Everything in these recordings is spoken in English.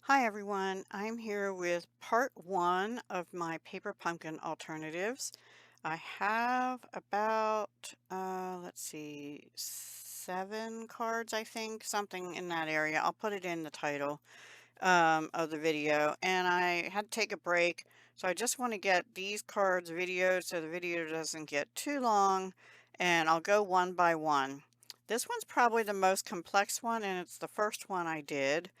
Hi everyone, I'm here with part one of my paper pumpkin alternatives. I have about, let's see, 7 cards, I think, something in that area. I'll put it in the title of the video. And I had to take a break, so I just want to get these cards videoed so the video doesn't get too long, and I'll go one by one. This one's probably the most complex one, and it's the first one I did.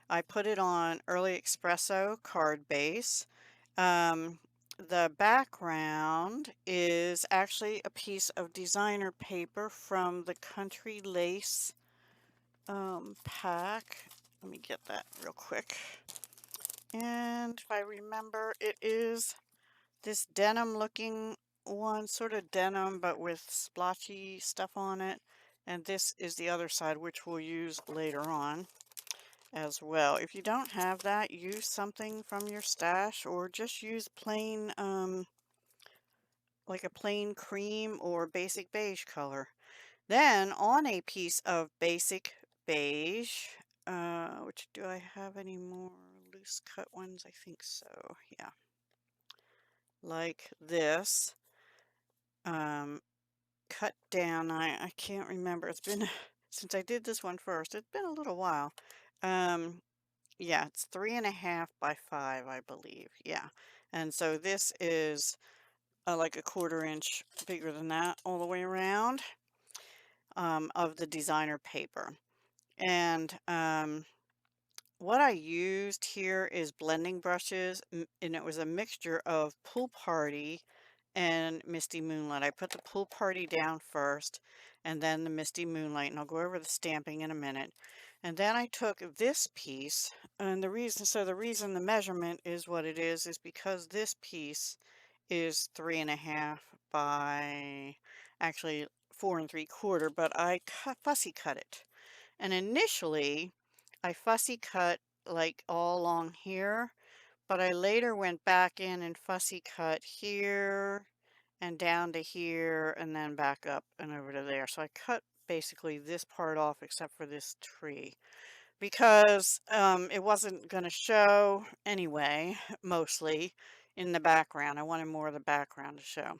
I put it on Early Espresso card base. The background is actually a piece of designer paper from the Country Lace pack. Let me get that real quick. And if I remember, it is this denim looking one, sort of denim, but with splotchy stuff on it. And this is the other side, which we'll use later on as well. If you don't have that, use something from your stash or just use plain, like a plain cream or basic beige color. Then on a piece of basic beige, which do I have any more loose cut ones? I think so, yeah. Like this, um, cut down, I can't remember. It's been, since I did this one first, it's been a little while. Um, Yeah, it's 3.5 by 5, I believe. Yeah. And so this is like a 1/4 inch bigger than that all the way around of the designer paper. And what I used here is blending brushes, and it was a mixture of Pool Party and Misty Moonlight. I put the Pool Party down first and then the Misty Moonlight, and I'll go over the stamping in a minute. And then I took this piece, and the reason the measurement is what it is because this piece is 3.5 by actually 4 3/4, but I fussy cut it. And initially, I fussy cut like all along here, but I later went back in and fussy cut here and down to here and then back up and over to there. So I cut basically this part off except for this tree because it wasn't going to show anyway, mostly in the background. I wanted more of the background to show.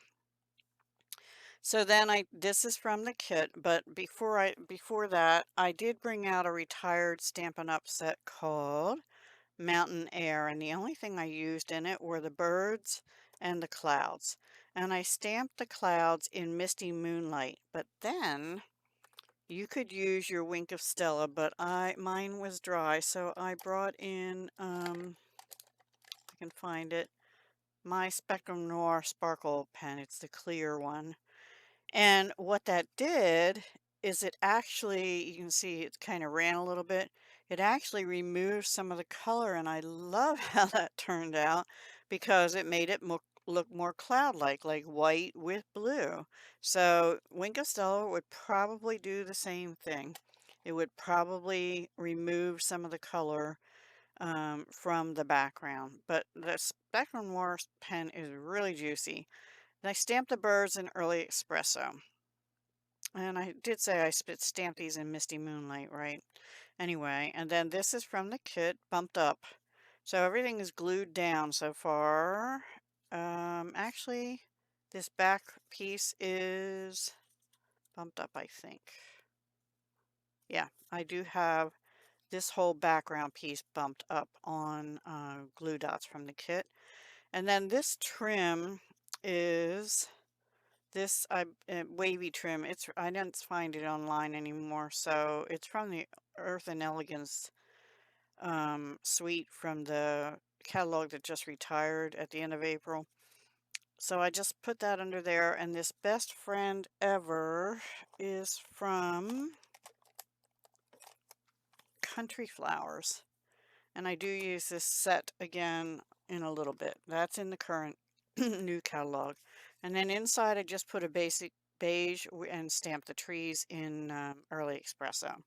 So then this is from the kit, but before that, I did bring out a retired Stampin' Up! Set called Mountain Air, and the only thing I used in it were the birds and the clouds. And I stamped the clouds in Misty Moonlight, but then you could use your Wink of Stella, but mine was dry, so I brought in, I can find it, my Spectrum Noir Sparkle pen. It's the clear one. And what that did is it actually, you can see it kind of ran a little bit. It actually removed some of the color, and I love how that turned out because it made it look more cloud-like, like white with blue. So Wink of Stella would probably do the same thing. It would probably remove some of the color from the background. But the Spectrum Noir pen is really juicy. And I stamped the birds in Early Espresso. And I did say I stamped these in Misty Moonlight, right? Anyway, and then this is from the kit, bumped up. So everything is glued down so far. Actually, this back piece is bumped up, I think. Yeah, I do have this whole background piece bumped up on glue dots from the kit. And then this trim is this wavy trim. I didn't find it online anymore, so it's from the Earth and Elegance suite from the catalog that just retired at the end of April. So I just put that under there, and this Best Friend Ever is from Country Flowers. And I do use this set again in a little bit. That's in the current new catalog. And then inside I just put a basic beige and stamped the trees in Early Espresso.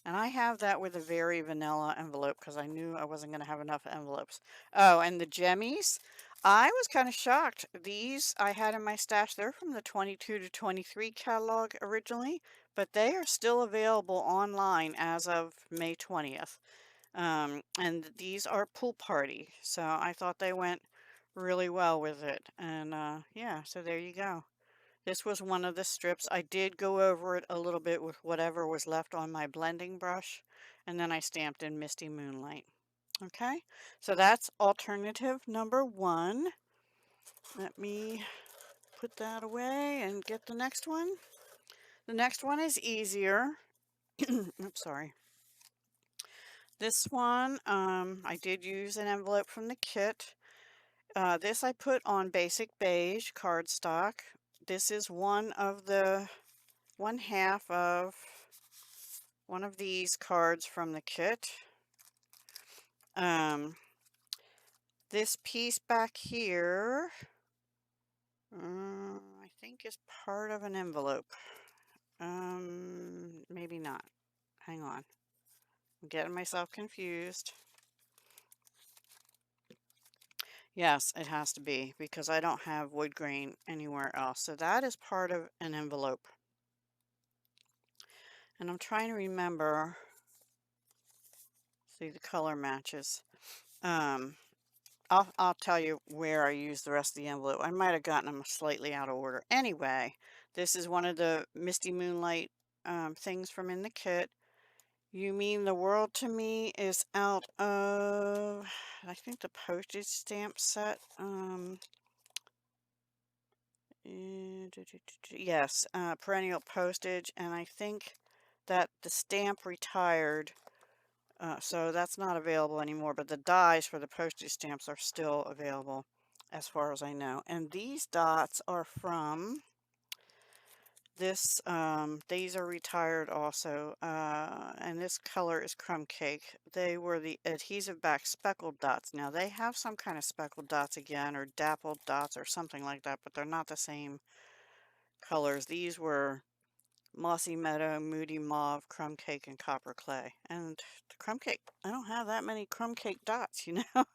And I have that with a very vanilla envelope because I knew I wasn't going to have enough envelopes. Oh, and the Jemmies. I was kind of shocked. These I had in my stash. They're from the 22 to 23 catalog originally, but they are still available online as of May 20th. And these are Pool Party, so I thought they went really well with it. And yeah, so there you go. This was one of the strips. I did go over it a little bit with whatever was left on my blending brush, and then I stamped in Misty Moonlight. Okay, so that's alternative number one. Let me put that away and get the next one. The next one is easier. Oops, sorry. This one, I did use an envelope from the kit. This I put on basic beige cardstock. This is one half of one of these cards from the kit. This piece back here, I think is part of an envelope. Maybe not. Hang on. I'm getting myself confused. Yes, it has to be because I don't have wood grain anywhere else. So that is part of an envelope. And I'm trying to remember, see the color matches. I'll tell you where I used the rest of the envelope. I might have gotten them slightly out of order. Anyway, this is one of the Misty Moonlight things from in the kit. You Mean the World to Me is out of, I think, the postage stamp set. Yes, perennial postage, and I think that the stamp retired, so that's not available anymore, but the dies for the postage stamps are still available, as far as I know. And these dots are from this, these are retired also, and this color is Crumb Cake. They were the adhesive back speckled dots. Now, they have some kind of speckled dots again, or dappled dots, or something like that, but they're not the same colors. These were Mossy Meadow, Moody Mauve, Crumb Cake, and Copper Clay. And the Crumb Cake, I don't have that many Crumb Cake dots, you know?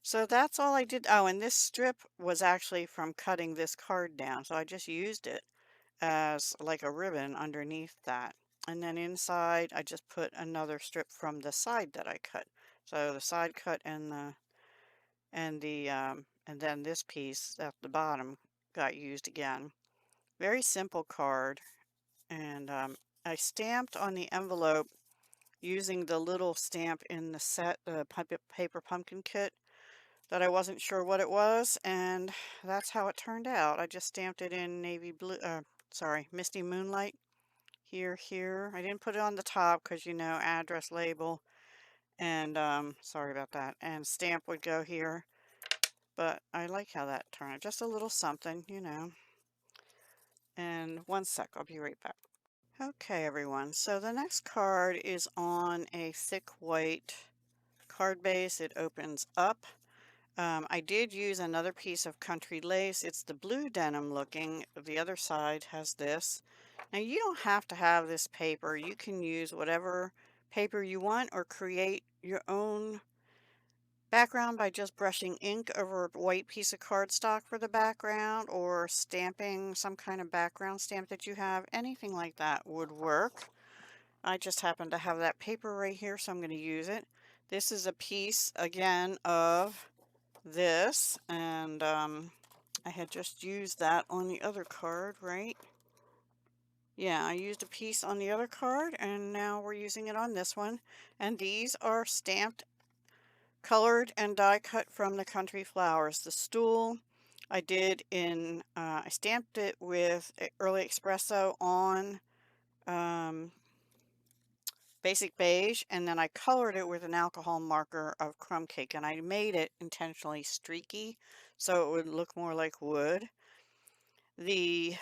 So that's all I did. Oh, and this strip was actually from cutting this card down. So I just used it as like a ribbon underneath that. And then inside, I just put another strip from the side that I cut. So the side cut and then this piece at the bottom got used again. Very simple card. And I stamped on the envelope using the little stamp in the set, the paper pumpkin kit, that I wasn't sure what it was, and that's how it turned out. I just stamped it in navy blue, sorry, Misty Moonlight here, here. I didn't put it on the top because, you know, address label, and sorry about that. And stamp would go here, but I like how that turned out. Just a little something, you know. And one sec, I'll be right back. Okay, everyone, so the next card is on a thick white card base. It opens up. I did use another piece of country lace. It's the blue denim looking. The other side has this. Now, you don't have to have this paper. You can use whatever paper you want or create your own background by just brushing ink over a white piece of cardstock for the background, or stamping some kind of background stamp that you have. Anything like that would work. I just happen to have that paper right here, so I'm going to use it. This is a piece, again, of this, and I had just used that on the other card, right? Yeah, I used a piece on the other card, and now we're using it on this one. And these are stamped, colored, and die cut from the Country Flowers. The stool I did in, I stamped it with Early Espresso on basic beige, and then I colored it with an alcohol marker of Crumb Cake, and I made it intentionally streaky so it would look more like wood. The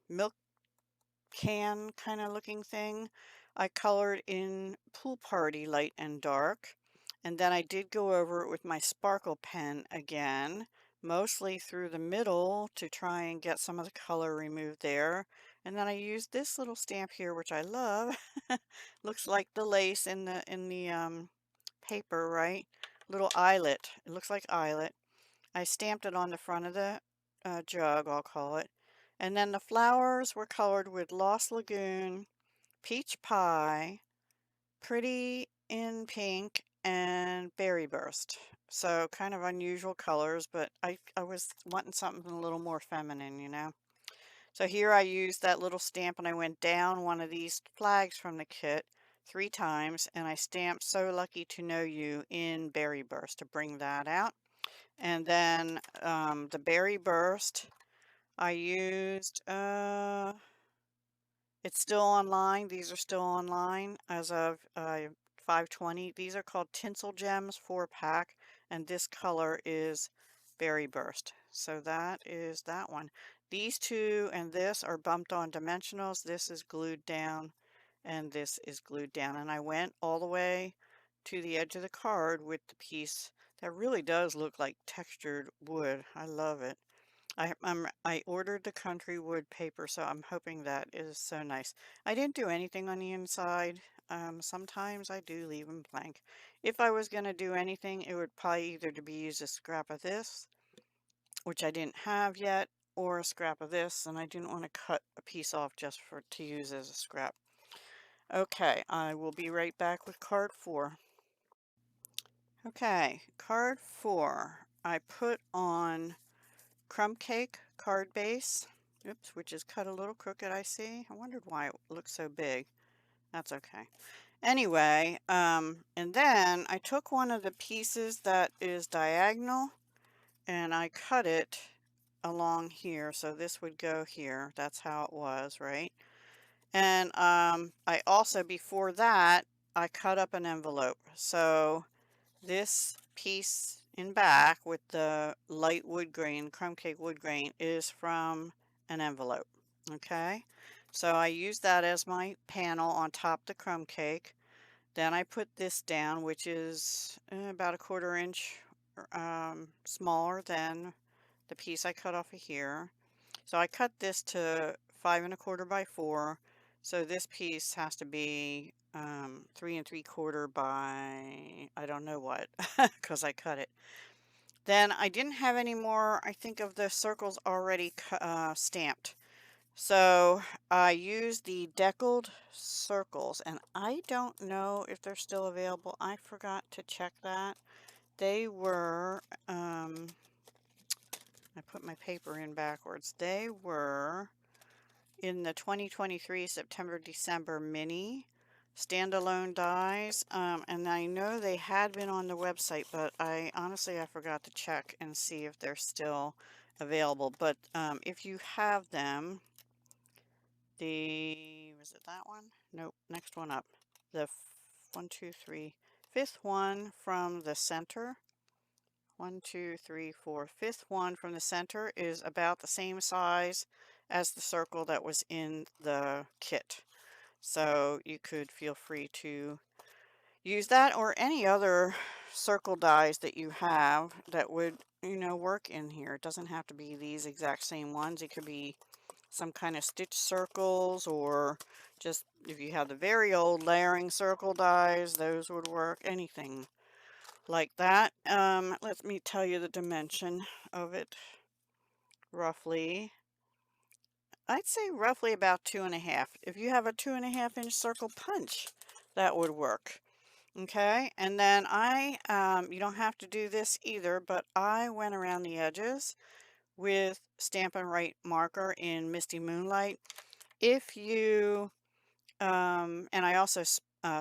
milk can kind of looking thing I colored in Pool Party light and dark, and then I did go over it with my sparkle pen again, mostly through the middle to try and get some of the color removed there. And then I used this little stamp here, which I love. Looks like the lace in the paper, right? Little eyelet. It looks like eyelet. I stamped it on the front of the jug, I'll call it. And then the flowers were colored with Lost Lagoon, Peach Pie, Pretty in pink and berry burst. So kind of unusual colors, but I was wanting something a little more feminine, you know. So here I used that little stamp and I went down one of these flags from the kit 3 times and I stamped "So Lucky to Know You" in Berry Burst to bring that out. And then the Berry Burst I used, it's still online. These are still online as of 5/20. These are called Tinsel Gems 4-pack, and this color is Berry Burst. So that is that one. These two and this are bumped on dimensionals. This is glued down, and this is glued down. And I went all the way to the edge of the card with the piece that really does look like textured wood. I love it. I ordered the country wood paper, so I'm hoping that is so nice. I didn't do anything on the inside. Sometimes I do leave them blank. If I was going to do anything, it would probably either to be use a scrap of this, which I didn't have yet, or a scrap of this, and I didn't want to cut a piece off just for to use as a scrap. Okay, I will be right back with card 4. Okay, card 4. I put on crumb cake card base. Oops, which is cut a little crooked, I see. I wondered why it looks so big. That's okay. Anyway, and then I took one of the pieces that is diagonal and I cut it along here. So this would go here. That's how it was, right? And I also, before that, I cut up an envelope. So this piece in back with the light wood grain, crumb cake wood grain, is from an envelope. Okay, so I use that as my panel on top the crumb cake. Then I put this down, which is about a 1/4 inch smaller than the piece I cut off of here. So I cut this to 5 1/4 by 4. So this piece has to be 3 3/4 by I don't know what because I cut it. Then I didn't have any more, I think, of the circles already stamped. So I used the deckled circles, and I don't know if they're still available. I forgot to check that. They were, I put my paper in backwards. They were in the 2023 September-December mini standalone dies, and I know they had been on the website, but I honestly forgot to check and see if they're still available. But if you have them, was it that one? Nope, next one up. The 1, 2, 3, fifth one from the center. 1, 2, 3, 4. Fifth one from the center is about the same size as the circle that was in the kit. So you could feel free to use that or any other circle dies that you have that would, work in here. It doesn't have to be these exact same ones. It could be some kind of stitch circles, or just if you have the very old layering circle dies, those would work. Anything like that. Let me tell you the dimension of it roughly. I'd say roughly about 2.5. If you have a 2.5 inch circle punch, that would work. Okay, and then you don't have to do this either, but I went around the edges with Stampin' Write marker in Misty Moonlight. If you, and I also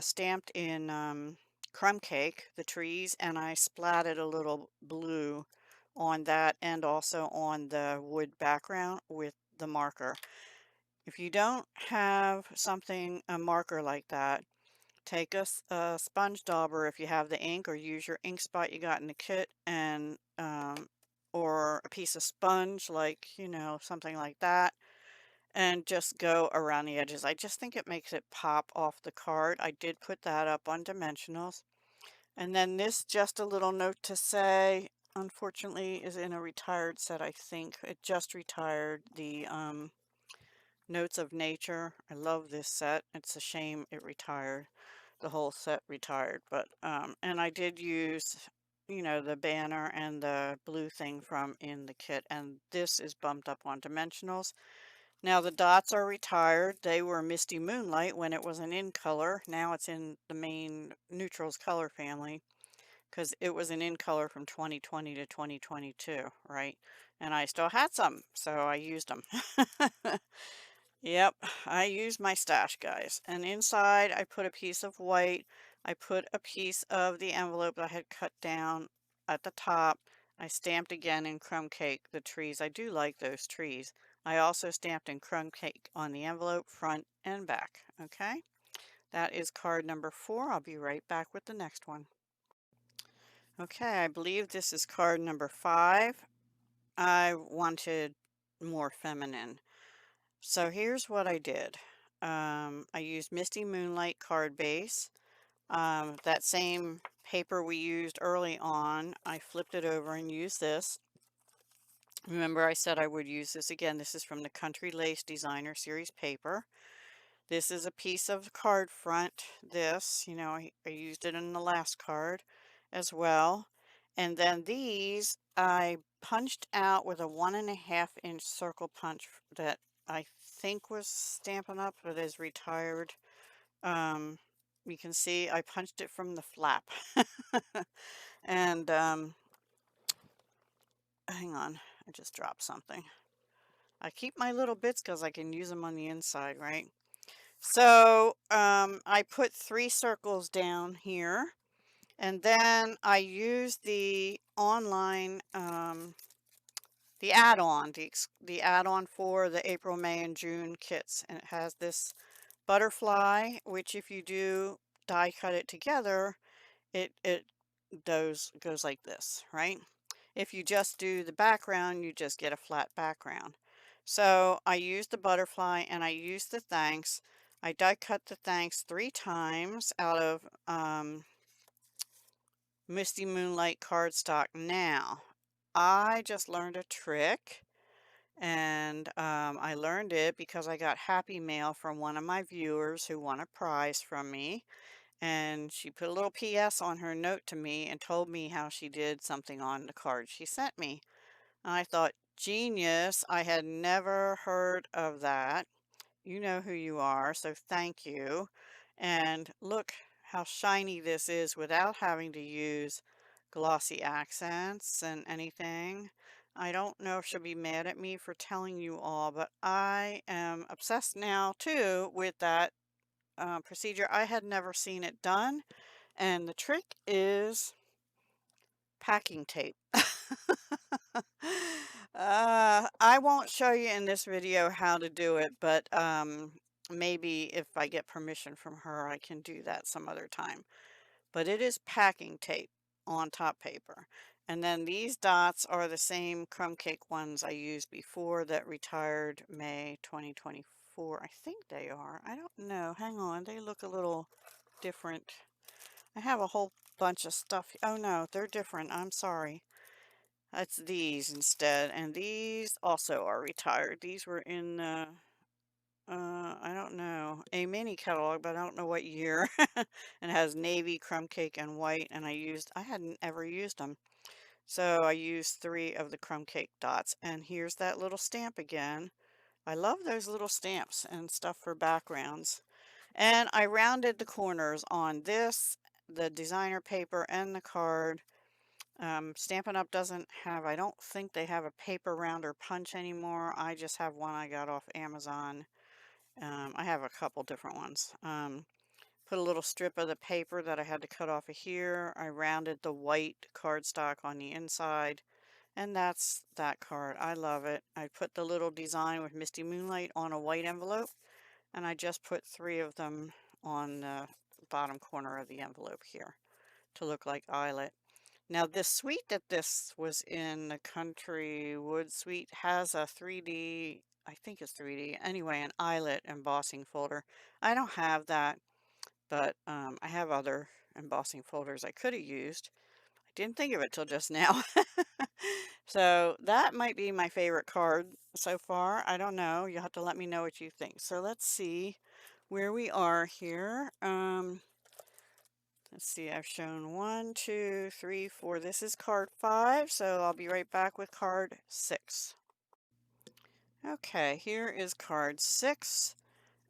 stamped in crumb cake, the trees, and I splatted a little blue on that and also on the wood background with the marker. If you don't have a marker like that, take a sponge dauber if you have the ink, or use your ink spot you got in the kit, and or a piece of sponge, like, something like that, and just go around the edges. I just think it makes it pop off the card. I did put that up on dimensionals. And then this, just a little note to say, unfortunately is in a retired set, I think. It just retired, the Notes of Nature. I love this set. It's a shame it retired. The whole set retired. But and I did use, the banner and the blue thing from in the kit, and this is bumped up on dimensionals. Now the dots are retired. They were Misty Moonlight when it was an in color. Now it's in the main neutrals color family because it was an in color from 2020 to 2022, right? And I still had some, so I used them. Yep, I used my stash, guys. And inside, I put a piece of white. I put a piece of the envelope I had cut down at the top. I stamped again in crumb cake the trees. I do like those trees. I also stamped in crumb cake on the envelope, front and back. Okay, that is card number 4. I'll be right back with the next one. Okay, I believe this is card number 5. I wanted more feminine. So here's what I did. I used Misty Moonlight card base. That same paper we used early on, I flipped it over and used this. Remember I said I would use this again. This is from the Country Lace Designer Series paper. This is a piece of card front. This, I used it in the last card as well. And then these I punched out with a 1.5 inch circle punch that I think was Stampin' Up, but is retired. Um, you can see I punched it from the flap. And hang on, I just dropped something. I keep my little bits because I can use them on the inside, right? So I put 3 circles down here, and then I used the online, the add-on, the add-on for the April, May, and June kits, and it has this butterfly, which if you do die cut it together, it goes like this, right? If you just do the background, you just get a flat background. So I used the butterfly and I used the thanks. I die cut the thanks 3 times out of Misty Moonlight cardstock. Now, I just learned a trick, and I learned it because I got happy mail from one of my viewers who won a prize from me. And she put a little PS on her note to me and told me how she did something on the card she sent me. I thought, genius. I had never heard of that. You know who you are, so thank you. And look how shiny this is without having to use glossy accents and anything. I don't know if she'll be mad at me for telling you all, but I am obsessed now too with that procedure. I had never seen it done, and the trick is packing tape. I won't show you in this video how to do it, but maybe if I get permission from her, I can do that some other time. But it is packing tape on top paper. And then these dots are the same crumb cake ones I used before that retired May 2024. I think they are. I don't know. Hang on. They look a little different. I have a whole bunch of stuff. Oh no, they're different. I'm sorry. That's these instead. And these also are retired. These were in I don't know, a mini catalog, but I don't know what year. And it has navy, crumb cake, and white. And I hadn't ever used them. So I used 3 of the crumb cake dots. And here's that little stamp again. I love those little stamps and stuff for backgrounds. And I rounded the corners on this, the designer paper, and the card. Stampin' Up! Doesn't have, I don't think they have a paper rounder punch anymore. I just have one I got off Amazon. I have a couple different ones. Put a little strip of the paper that I had to cut off of here. I rounded the white cardstock on the inside, and that's that card. I love it. I put the little design with Misty Moonlight on a white envelope, and I just put 3 of them on the bottom corner of the envelope here to look like eyelet. Now this suite that this was in, the Country Wood suite, has a 3D, I think it's 3D, anyway, an eyelet embossing folder. I don't have that, but I have other embossing folders I could have used. I didn't think of it till just now. So that might be my favorite card so far. I don't know. You'll have to let me know what you think. So let's see where we are here. Let's see, I've shown 1, 2, 3, 4. This is card 5, so I'll be right back with card 6. Okay, here is card 6.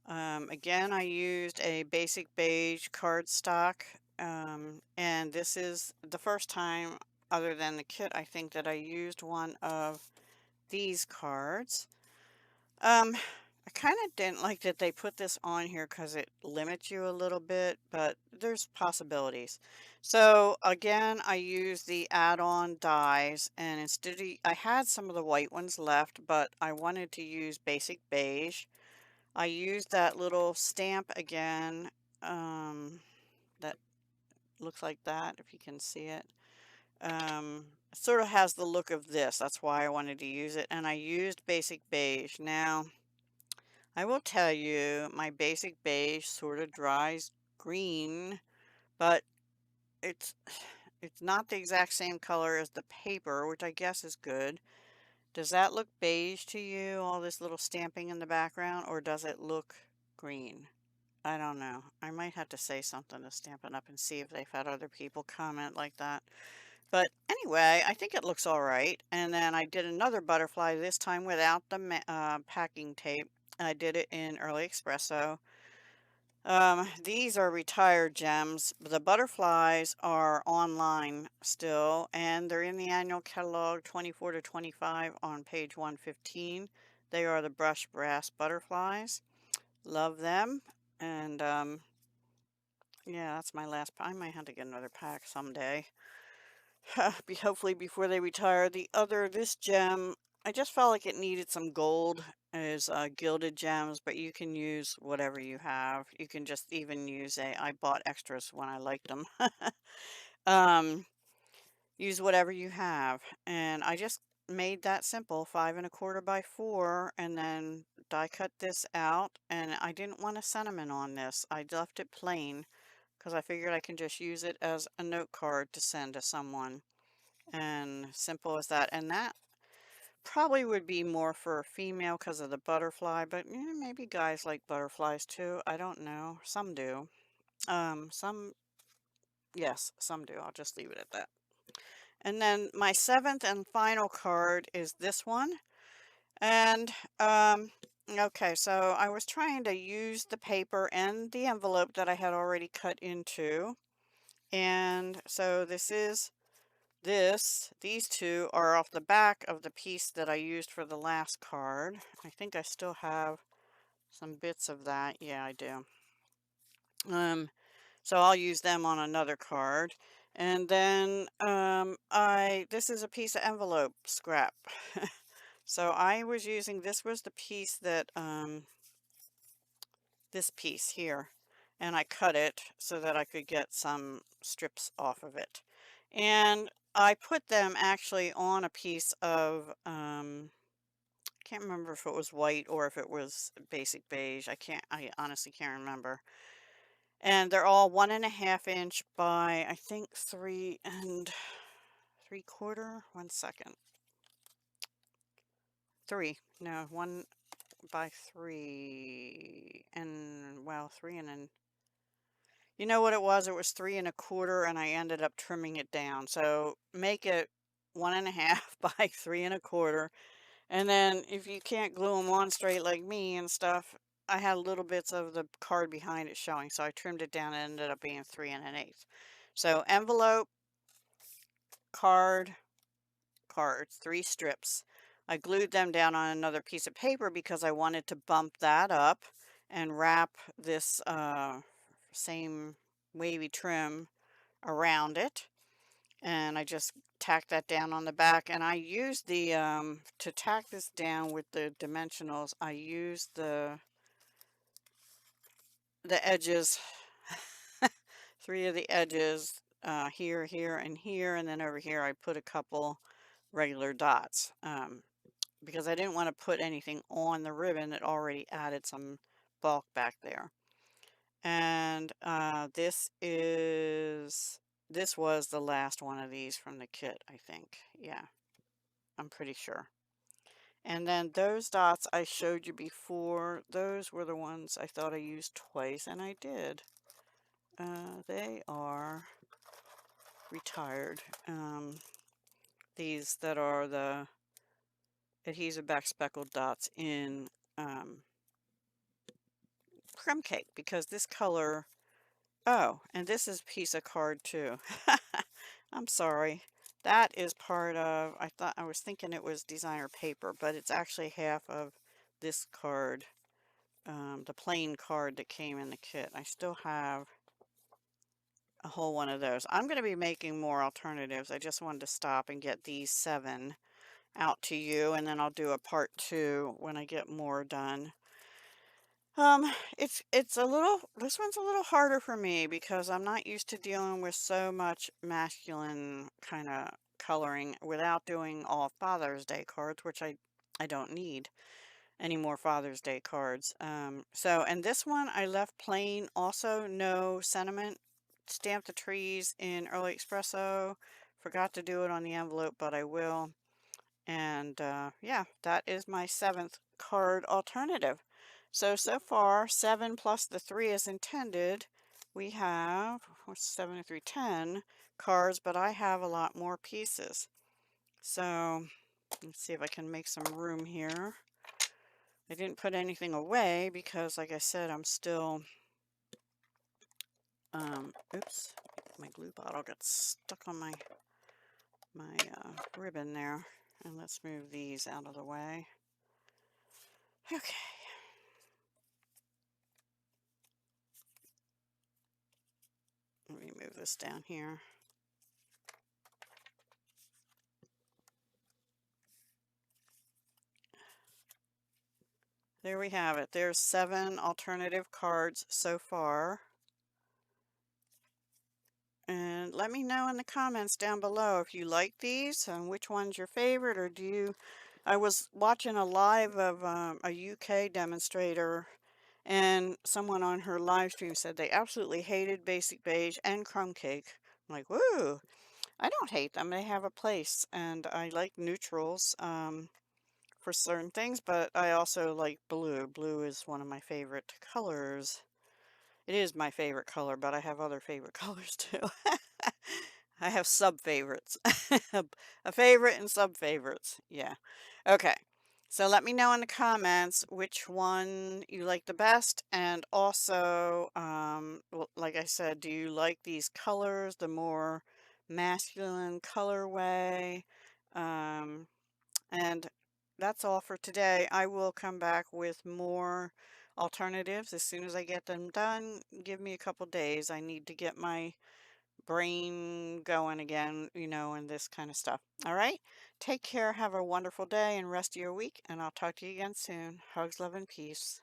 Again, I used a basic beige cardstock, and this is the first time, other than the kit, I think, that I used one of these cards. I kind of didn't like that they put this on here because it limits you a little bit, but there's possibilities. So again, I used the add-on dies, and I had some of the white ones left, but I wanted to use basic beige. I used that little stamp again, that looks like that, if you can see it. It sort of has the look of this. That's why I wanted to use it. And I used basic beige. Now, I will tell you, my basic beige sort of dries green, but it's it's not the exact same color as the paper, which I guess is good. Does that look beige to you, all this little stamping in the background, or does it look green? I don't know. I might have to say something to Stampin' Up! And see if they've had other people comment like that. But anyway, I think it looks all right. And then I did another butterfly, this time without the packing tape. I did it in Early Espresso. These are retired gems. The butterflies are online still, and they're in the annual catalog 24 to 25 on page 115. They are the brushed brass butterflies. Love them. And yeah, that's my last. I might have to get another pack someday. Hopefully before they retire. This gem, I just felt like it needed some gold. Is gilded gems, but you can use whatever you have. You can just even use I bought extras when I liked them. um, use whatever you have, and I just made that simple, 5 1/4 by 4, and then die cut this out. And I didn't want a sentiment on this. I left it plain because I figured I can just use it as a note card to send to someone. And simple as that. And that probably would be more for a female because of the butterfly, but maybe guys like butterflies too. I don't know. Some do. Some, yes, some do. I'll just leave it at that. And then my 7th and final card is this one. And, okay, so I was trying to use the paper and the envelope that I had already cut into. And so these two are off the back of the piece that I used for the last card. I think I still have some bits of that. Yeah, I do. So I'll use them on another card. And then this is a piece of envelope scrap. So I was using, this was the piece that, this piece here. And I cut it so that I could get some strips off of it. And I put them actually on a piece of, can't remember if it was white or if it was basic beige. I honestly can't remember. And they're all 1.5 inch by, I think, 3 3/4. 1 second. 3. No, 1 by 3. And, well, 3 and then, you know what it was? It was 3 1/4, and I ended up trimming it down. So make it 1.5 by 3 1/4. And then if you can't glue them on straight like me and stuff, I had little bits of the card behind it showing, so I trimmed it down and ended up being 3 1/8. So envelope, card, card, 3 strips. I glued them down on another piece of paper because I wanted to bump that up and wrap this same wavy trim around it. And I just tacked that down on the back, and I used the to tack this down with the dimensionals, I used the edges, 3 of the edges, here, here, and here, and then over here I put a couple regular dots, because I didn't want to put anything on the ribbon that already added some bulk back there. And this was the last one of these from the kit, I think. Yeah, I'm pretty sure. And then those dots I showed you before, those were the ones I thought I used twice, and I did. They are retired. These that are adhesive back speckled dots in crumb cake because this color, oh, and this is a piece of card too. I'm sorry. That is part of, I was thinking it was designer paper, but it's actually half of this card, the plain card that came in the kit. I still have a whole one of those. I'm going to be making more alternatives. I just wanted to stop and get these 7 out to you, and then I'll do a part 2 when I get more done. Um, it's a little, this one's a little harder for me because I'm not used to dealing with so much masculine kind of coloring without doing all Father's Day cards, which I don't need any more Father's Day cards. And this one I left plain, also no sentiment. Stamp the trees in early espresso. Forgot to do it on the envelope, but I will. And yeah, that is my 7th card alternative. So far, 7 plus the 3 as intended. We have, what's 7 and 3, 10 cards, but I have a lot more pieces. So let's see if I can make some room here. I didn't put anything away because, like I said, I'm still, oops, my glue bottle got stuck on my ribbon there. And let's move these out of the way. Okay. Let me move this down here. There we have it. There's 7 alternative cards so far. And let me know in the comments down below if you like these and which one's your favorite, or do you... I was watching a live of a UK demonstrator, and someone on her live stream said they absolutely hated Basic Beige and Crumb Cake. I'm like, woo! I don't hate them. They have a place, and I like neutrals for certain things, but I also like blue. Blue is one of my favorite colors. It is my favorite color, but I have other favorite colors too. I have sub-favorites. A favorite and sub-favorites. Yeah. Okay. So let me know in the comments which one you like the best. And also, like I said, do you like these colors, the more masculine colorway? And that's all for today. I will come back with more alternatives as soon as I get them done. Give me a couple days. I need to get my brain going again, and this kind of stuff. All right? Take care. Have a wonderful day and rest of your week, and I'll talk to you again soon. Hugs, love, and peace.